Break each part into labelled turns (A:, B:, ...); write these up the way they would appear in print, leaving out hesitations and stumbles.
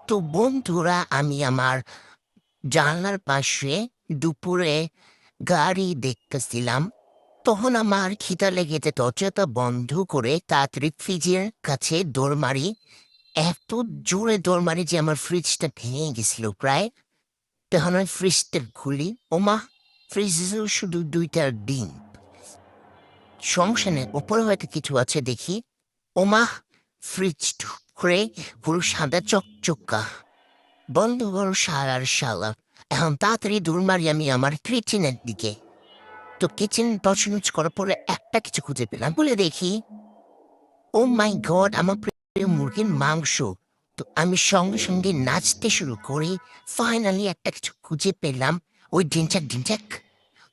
A: তো বন্ধুরা, আমি আমার জানলার পাশে দুপুরে গাড়ি দেখতেছিলাম। তখন আমার খিদা লেগেছে, দরজাটা বন্ধ করে তাড়াতাড়ি ফ্রিজের কাছে দৌড় মারি। এত জোরে দৌড় মারি যে আমার ফ্রিজটা ভেঙে গেছিল প্রায়। তখন আমি ফ্রিজটা খুলি, ওমা, ফ্রিজে শুধু দুইটা ডিম। সমস্যা নেই, ওপরে হয়তো কিছু আছে দেখি, ওমা, ফ্রিজ করে পুরো সাদা চকচকা। বন্ধ করো শালার শালা। এখন তাড়াতাড়ি দৌড় মারি আমি আমার কিচেনের দিকে। তো কিচেন তছনছ করার পরে একটা কিছু খুঁজে পেলাম, বলে দেখি, ও মাই গড, আমার প্রিয় মুরগির মাংস। তো আমি সঙ্গে সঙ্গে নাচতে শুরু করি। ফাইনালি একটা কিছু খুঁজে পেলাম, ওই ঢিনচাক ঢিনচাক।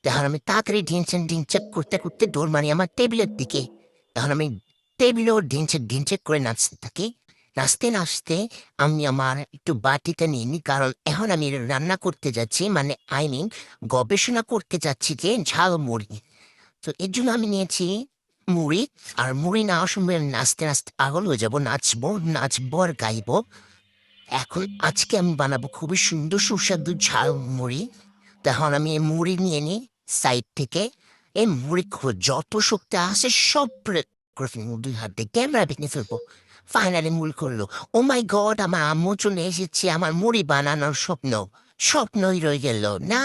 A: তখন আমি তাড়াতাড়ি ঢিনচাক ঢিনচাক করতে করতে দৌড় মারি আমার টেবিলের দিকে। তখন আমি টেবিলেও ঢিনচাক ঢিনচাক করে নাচতে থাকি। নাচতে নাচতে আমি আমার একটু বাটিটা নিয়ে নিই, কারণ এখন আমি রান্না করতে যাচ্ছি, মানে গবেষণা করতে যাচ্ছি যে ঝাল মুড়ি। তো এর জন্য আমি নিয়েছি মুড়ি। আর মুড়ি নেওয়ার সময় আমি নাচতে নাচতে পাগল হয়ে যাবো, নাচবো নাচবো আর গাইবো। এখন আজকে আমি বানাবো খুবই সুন্দর সুস্বাদু ঝাল মুড়ি। তখন আমি এই মুড়ি নিয়ে নিই সাইড থেকে। এই মুড়ি যত শক্তি আছে সব প্রয়োগ করে ফেলবো, দুই হাত দিয়ে ক্যামেরা ভেঙে ফেলবো। ফাইনালি মুড়ি করলো। ও মাই গড, আমার আম্মু চলে এসেছে, আমার মুড়ি বানানোর স্বপ্নই রয়ে গেল না।